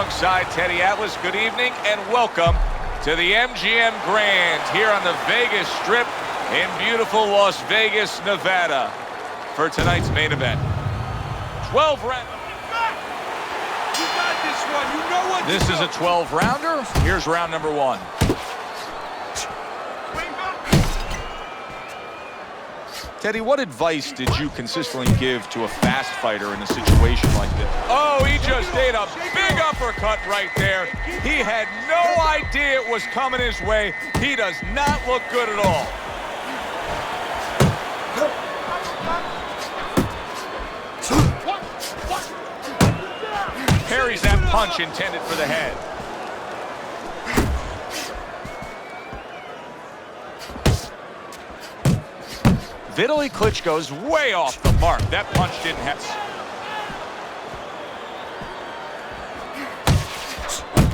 alongside Teddy Atlas. Good evening and welcome to the MGM Grand here on the Vegas Strip in beautiful Las Vegas, Nevada for tonight's main event. 12 rounds. You got this one. You know what This is a 12-rounder. Here's round number one. Teddy, what advice did you consistently give to a fast fighter in a situation like this? Oh, he just ate a big uppercut right there. He had no idea it was coming his way. He does not look good at all. Parries that punch intended for the head. Vitali Klitschko's way off the mark. That punch didn't hit.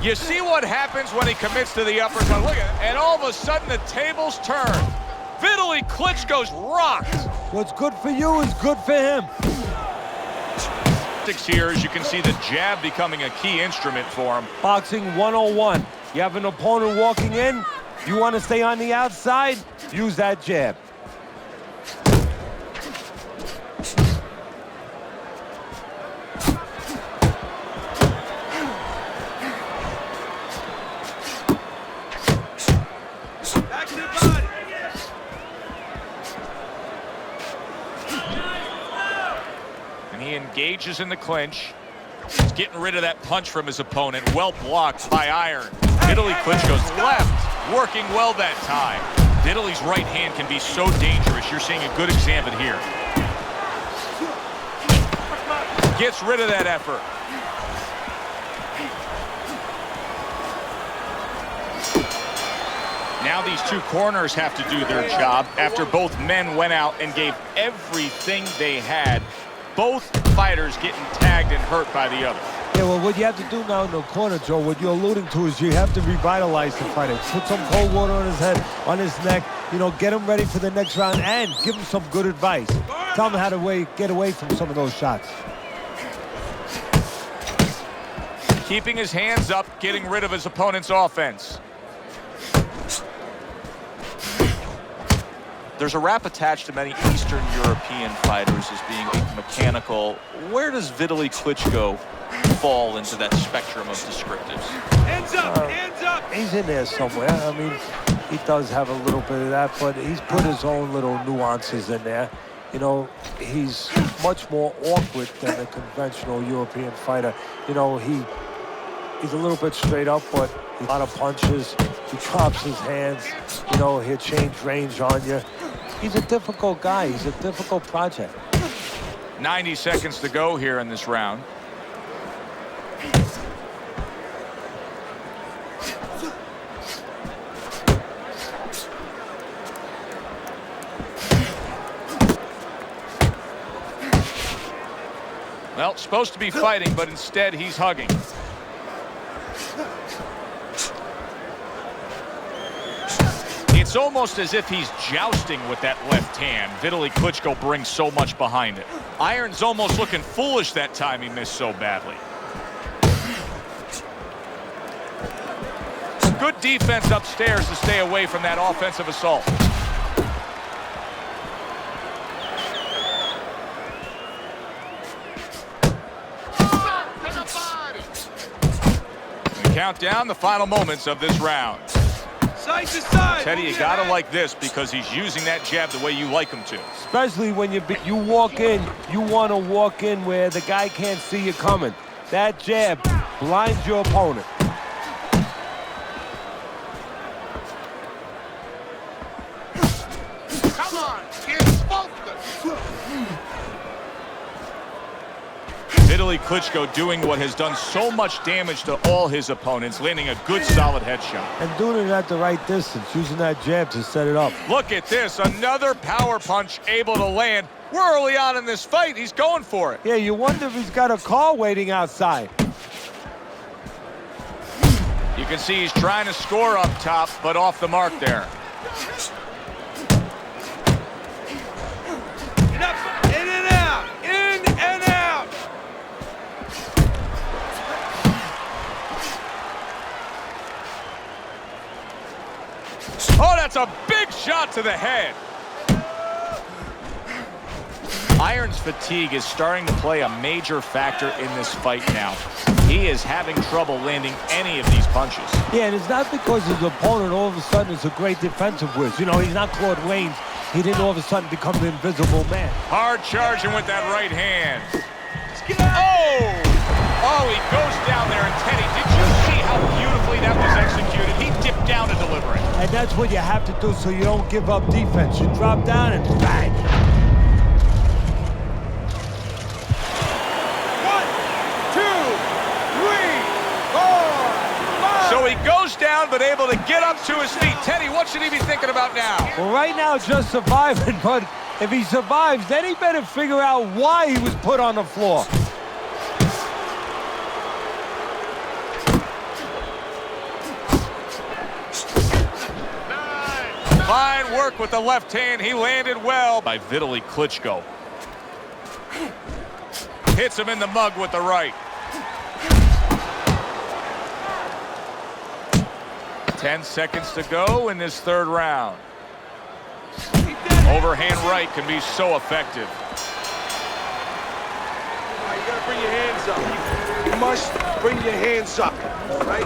You see what happens when he commits to the uppercut. Look at it. And all of a sudden the tables turn. Vitali Klitschko's rocked. What's good for you is good for him. Here, as you can see, the jab becoming a key instrument for him. Boxing 101. You have an opponent walking in. You want to stay on the outside, use that jab. He engages in the clinch. He's getting rid of that punch from his opponent. Well blocked by iron. Vitali Klitschko's left working well that time. Vitali's right hand can be so dangerous. You're seeing a good example here. Gets rid of that effort. Now these two corners have to do their job after both men went out and gave everything they had. Both fighters getting tagged and hurt by the other. Yeah, well, what you have to do now in the corner, Joe, what you're alluding to is you have to revitalize the fighter. Put some cold water on his head, on his neck, you know, get him ready for the next round and give him some good advice. Tell him how to get away from some of those shots. Keeping his hands up, getting rid of his opponent's offense. There's a rap attached to many Eastern European fighters as being mechanical. Where does Vitali Klitschko fall into that spectrum of descriptives? Hands up, hands up! He's in there somewhere. I mean, he does have a little bit of that, but he's put his own little nuances in there. You know, he's much more awkward than a conventional European fighter. You know, he's a little bit straight up, but a lot of punches. He drops his hands. You know, he'll change range on you. He's a difficult guy. He's a difficult project. 90 seconds to go here in this round. Well, supposed to be fighting, but instead he's hugging. It's almost as if he's jousting with that left hand. Vitali Klitschko brings so much behind it. Iron's almost looking foolish that time he missed so badly. Good defense upstairs to stay away from that offensive assault. We count down the final moments of this round. Side to side. Teddy, you gotta like this because he's using that jab the way you like him to. Especially when you walk in, you want to walk in where the guy can't see you coming. That jab blinds your opponent. Come on, get focused. Vitali Klitschko doing what has done so much damage to all his opponents, landing a good solid headshot. And doing it at the right distance, using that jab to set it up. Look at this, another power punch able to land. We're early on in this fight, he's going for it. Yeah, you wonder if he's got a car waiting outside. You can see he's trying to score up top, but off the mark there. In and out, in and out. Oh, that's a big shot to the head. Iron's fatigue is starting to play a major factor in this fight now. He is having trouble landing any of these punches. Yeah, and it's not because his opponent all of a sudden is a great defensive whiz. You know, he's not Claude Rains. He didn't all of a sudden become the invisible man. Hard charging with that right hand. Oh! Oh, he goes down there, and Teddy, did you see how beautifully that was executed? He dipped down to deliver it. And that's what you have to do so you don't give up defense. You drop down and bang. 1, 2, 3, 4, 5. So he goes down, but able to get up to his feet. Teddy, what should he be thinking about now? Well, right now, just surviving, but if he survives, then he better figure out why he was put on the floor. Fine work with the left hand. He landed well by Vitali Klitschko. Hits him in the mug with the right. 10 seconds to go in this third round. Overhand right can be so effective. You gotta bring your hands up. You must bring your hands up, right?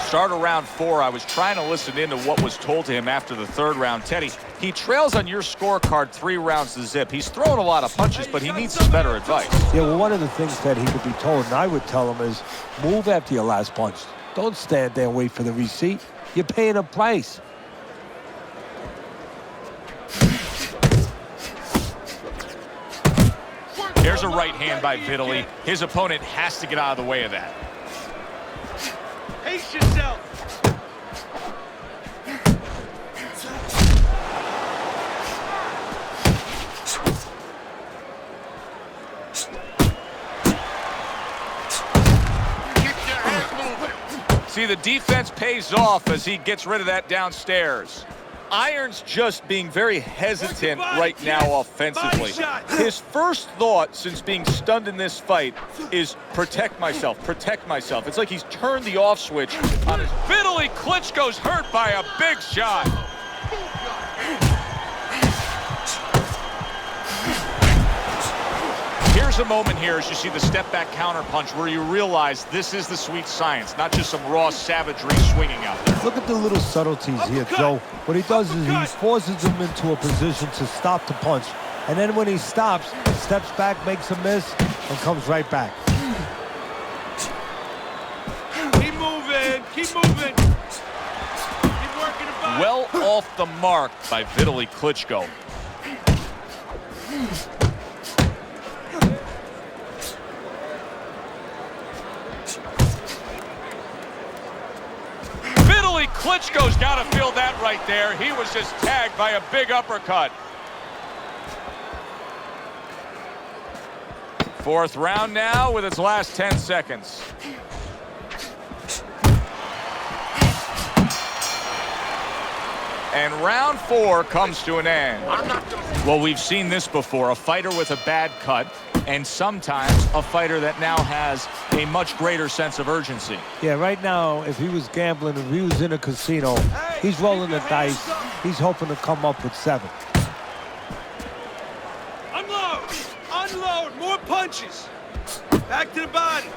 Start of round 4, I was trying to listen in to what was told to him after the third round. Teddy, he trails on your scorecard 3 rounds to zip. He's throwing a lot of punches, but he needs some better advice. Yeah, well, one of the things that he could be told, and I would tell him, is move after your last punch. Don't stand there and wait for the receipt. You're paying a price. There's a right hand by Vitali. His opponent has to get out of the way of that. Pace yourself. See, the defense pays off as he gets rid of that downstairs. Iron's just being very hesitant right now offensively. His first thought since being stunned in this fight is protect myself, protect myself. It's like he's turned the off switch on his... Vitali Klitschko's hurt by a big shot. Here's a moment here as you see the step back counter punch where you realize this is the sweet science, not just some raw savagery swinging out there. Look at the little subtleties here, Joe. What he does is he forces him into a position to stop the punch. And then when he stops, steps back, makes a miss, and comes right back. Keep moving. Keep moving. Keep working the body. Well off the mark by Vitali Klitschko. Vitali Klitschko's got to feel that right there. He was just tagged by a big uppercut. Fourth round now with its last 10 seconds. And round 4 comes to an end. Well, we've seen this before, a fighter with a bad cut, and sometimes a fighter that now has a much greater sense of urgency. Yeah, right now, if he was gambling, if he was in a casino, he's rolling the dice. He's hoping to come up with 7. Unload. Unload. More punches. Back to the body.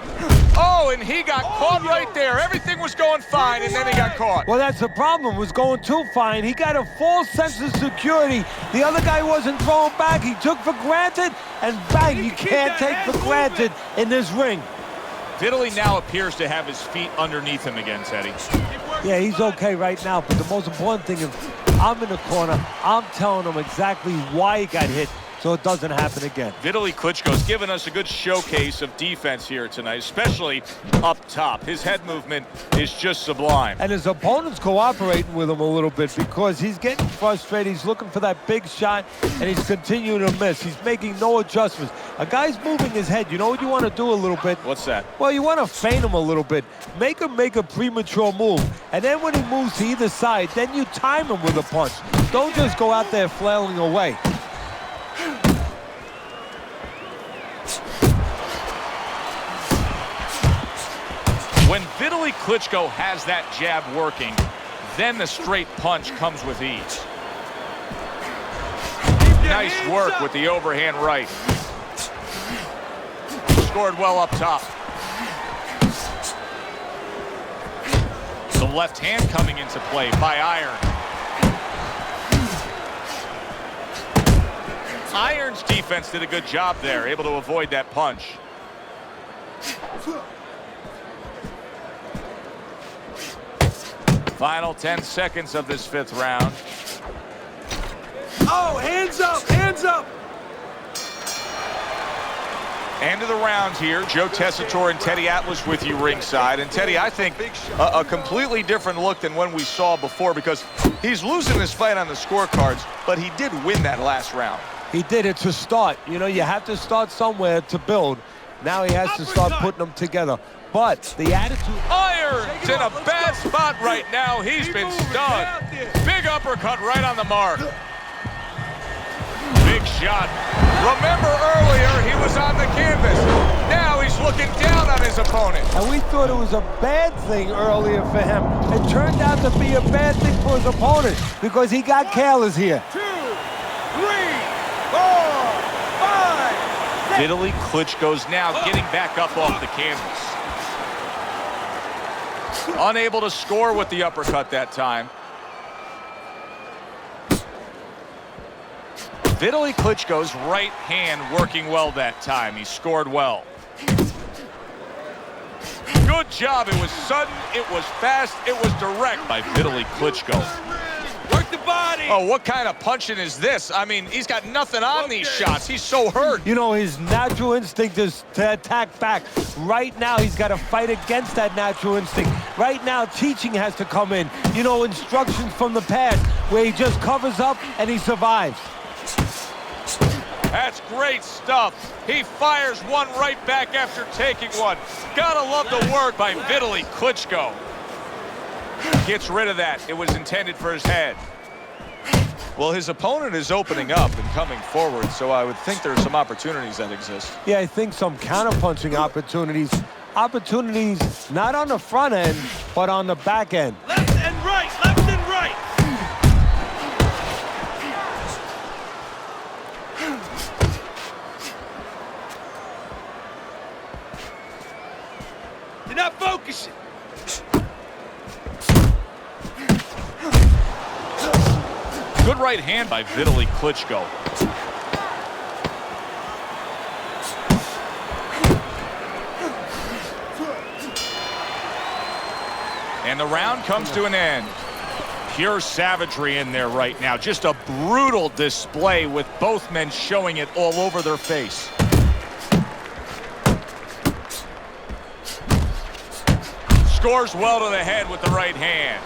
Oh, and he got caught right there. Everything was going fine, and then he got caught. Well, that's the problem. Was going too fine. He got a false sense of security. The other guy wasn't throwing back. He took for granted, and bang, you can't take for granted in this ring. Vitali now appears to have his feet underneath him again, Teddy. Yeah, he's okay right now, but the most important thing is I'm in the corner. I'm telling him exactly why he got hit, so it doesn't happen again. Vitali Klitschko's given us a good showcase of defense here tonight, especially up top. His head movement is just sublime. And his opponent's cooperating with him a little bit because he's getting frustrated. He's looking for that big shot, and he's continuing to miss. He's making no adjustments. A guy's moving his head. You know what you want to do a little bit? What's that? Well, you want to feint him a little bit. Make him make a premature move. And then when he moves to either side, then you time him with a punch. Don't just go out there flailing away. When Vitali Klitschko has that jab working, then the straight punch comes with ease. Nice work with the overhand right. Scored well up top. The left hand coming into play by Iron. Iron's defense did a good job there, able to avoid that punch. Final 10 seconds of this 5th round. Oh, hands up, hands up. End of the round here. Joe Tessitore and Teddy Atlas with you ringside. And Teddy, I think a completely different look than when we saw before, because he's losing this fight on the scorecards, but he did win that last round. He did. It's a start. You know, you have to start somewhere to build. Now he has to start putting them together. But the attitude... Iron's in a bad spot right now. He's been stunned. Big uppercut right on the mark. Big shot. Remember earlier, he was on the canvas. Now he's looking down on his opponent. And we thought it was a bad thing earlier for him. It turned out to be a bad thing for his opponent because he got careless here. 2, 3, 4, 5. Vitali Klitschko's now getting back up off the canvas. Unable to score with the uppercut that time. Vitali Klitschko's right hand working well that time. He scored well. Good job. It was sudden, it was fast, it was direct by Vitali Klitschko. Work the body. Oh, what kind of punching is this? I mean, he's got nothing on these shots. He's so hurt. You know, his natural instinct is to attack back. Right now, he's got to fight against that natural instinct. Right now, teaching has to come in. You know, instructions from the past where he just covers up and he survives. That's great stuff. He fires one right back after taking one. Gotta love the work by Vitali Klitschko. Gets rid of that. It was intended for his head. Well, his opponent is opening up and coming forward, so I would think there's some opportunities that exist. Yeah, I think some counterpunching opportunities. Opportunities not on the front end, but on the back end. Left and right, left and right. You're not focusing. Good right hand by Vitali Klitschko. And the round comes to an end. Pure savagery in there right now. Just a brutal display with both men showing it all over their face. Scores well to the head with the right hand.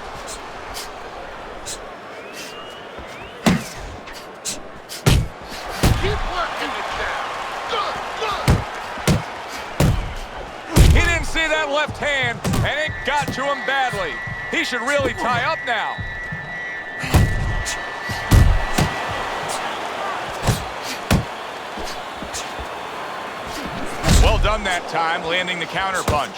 Keep working it down. Good. He didn't see that left hand, and it got to him badly. He should really tie up now. Well done that time, landing the counter punch.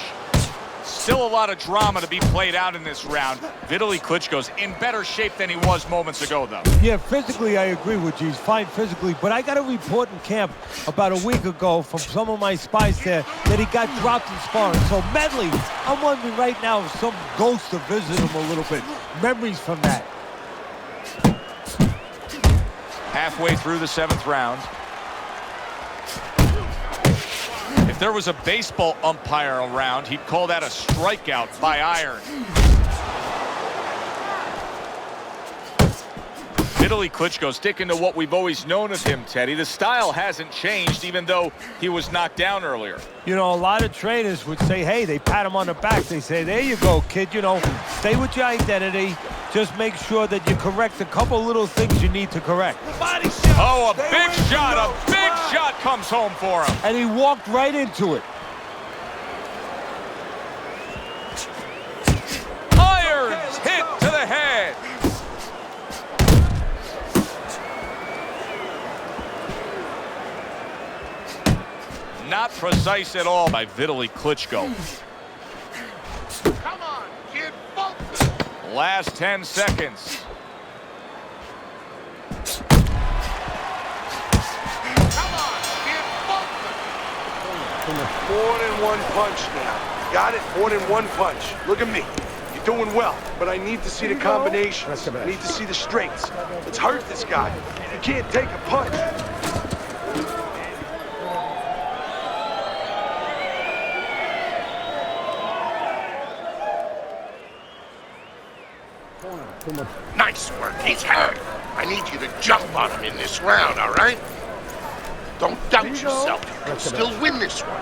Still a lot of drama to be played out in this round. Vitali Klitschko's in better shape than he was moments ago, though. Yeah, physically, I agree with you. He's fine physically, but I got a report in camp about a week ago from some of my spies there that he got dropped in sparring. So mentally, I'm wondering right now if some ghost to visit him a little bit. Memories from that. Halfway through the 7th round. If there was a baseball umpire around, he'd call that a strikeout by Iron. Vitali Klitschko sticking to what we've always known of him, Teddy. The style hasn't changed, even though he was knocked down earlier. You know, a lot of trainers would say, hey, they pat him on the back. They say, there you go, kid. You know, stay with your identity. Just make sure that you correct a couple little things you need to correct. Body shot. Oh, a big shot. A big shot comes home for him. And he walked right into it. Iron's hit to the head. Not precise at all by Vitali Klitschko. Come on, kid. Focus. Last 10 seconds. Come on, get both. More than one punch now. Got it? More than one punch. Look at me. You're doing well, but I need to see the combinations. I need to see the strengths. Let's hurt this guy. You can't take a punch. Nice work. He's hurt. I need you to jump on him in this round, all right? Don't doubt yourself. You can still win this one.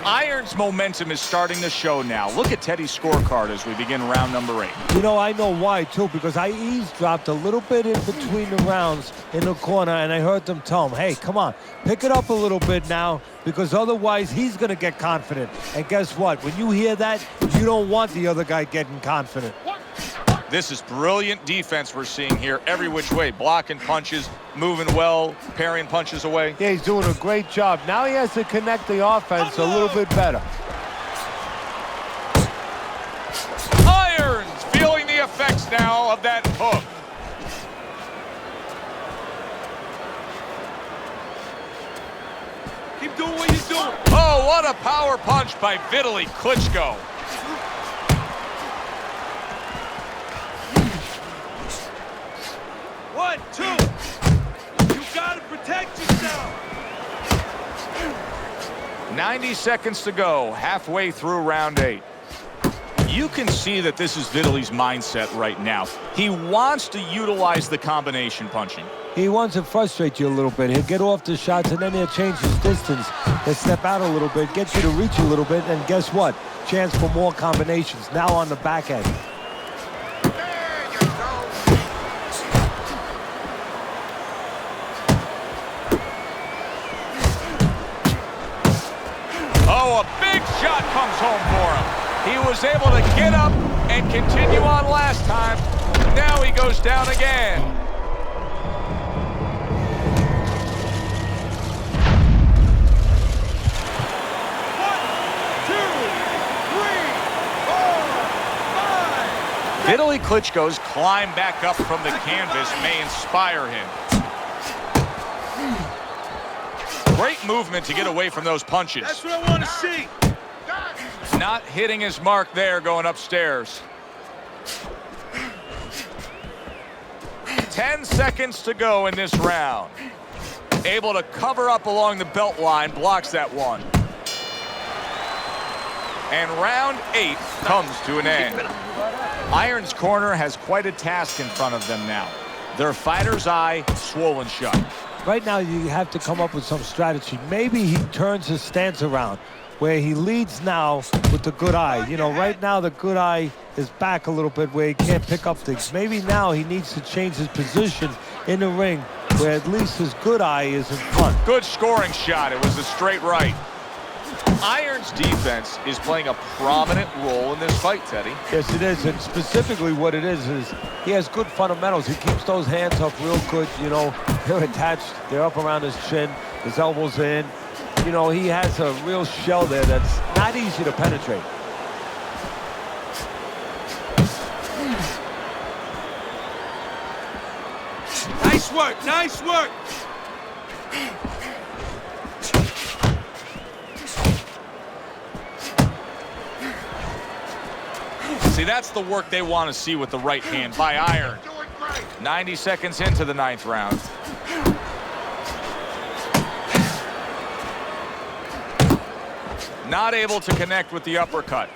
Iron's momentum is starting to show now. Look at Teddy's scorecard as we begin round number 8. You know, I know why, too, because I eavesdropped a little bit in between the rounds in the corner, and I heard them tell him, hey, come on, pick it up a little bit now, because otherwise he's going to get confident. And guess what? When you hear that, you don't want the other guy getting confident. This is brilliant defense we're seeing here every which way. Blocking punches, moving well, parrying punches away. Yeah, he's doing a great job. Now he has to connect the offense a little bit better. Irons feeling the effects now of that hook. Keep doing what you're doing. Oh, what a power punch by Vitali Klitschko. One, two. You gotta protect yourself. 90 seconds to go, halfway through round 8. You can see that this is Vitali's mindset right now. He wants to utilize the combination punching. He wants to frustrate you a little bit. He'll get off the shots, and then he'll change his distance. He'll step out a little bit, get you to reach a little bit, and guess what? Chance for more combinations now on the back end. Oh, a big shot comes home for him. He was able to get up and continue on last time. Now he goes down again. Vitali Klitschko's climb back up from the canvas may inspire him. Great movement to get away from those punches. That's what I want to see. Not hitting his mark there, going upstairs. 10 seconds to go in this round. Able to cover up along the belt line, blocks that one. And round 8 comes to an end. Iron's corner has quite a task in front of them now. Their fighter's eye swollen shut. Right now, you have to come up with some strategy. Maybe he turns his stance around, where he leads now with the good eye. You know, right now the good eye is back a little bit where he can't pick up things. Maybe now he needs to change his position in the ring, where at least his good eye is in front. Good scoring shot. It was a straight right. Iron's defense is playing a prominent role in this fight, Teddy. Yes, it is, and specifically what it is he has good fundamentals. He keeps those hands up real good, you know. They're attached, they're up around his chin, his elbows in. You know, he has a real shell there that's not easy to penetrate. Nice work, nice work. See, that's the work they want to see with the right hand by Iron. 90 seconds into the 9th round. Not able to connect with the uppercut.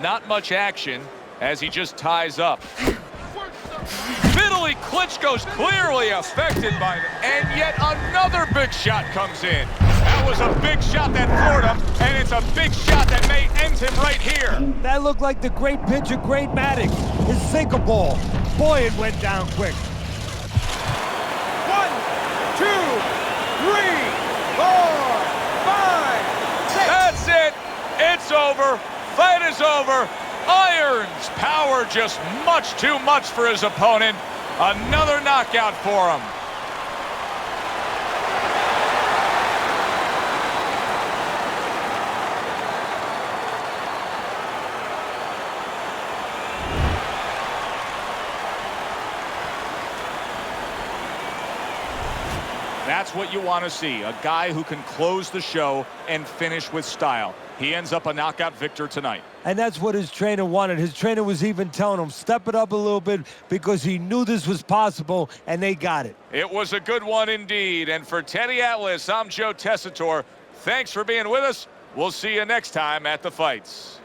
Not much action as he just ties up. Vitali Klitschko's clearly affected by them. And yet another big shot comes in. That was a big shot that floored him, and it's a big shot that may end him right here. That looked like the great pitcher, Great Maddox, his sinker ball. Boy, it went down quick. 1, 2, 3, 4, 5, 6. That's it. It's over. Fight is over. Iron's power just much too much for his opponent. Another knockout for him. That's what you want to see, a guy who can close the show and finish with style. He ends up a knockout victor tonight. And that's what his trainer wanted. His trainer was even telling him, step it up a little bit, because he knew this was possible, and they got it. It was a good one indeed. And for Teddy Atlas, I'm Joe Tessitore. Thanks for being with us. We'll see you next time at the fights.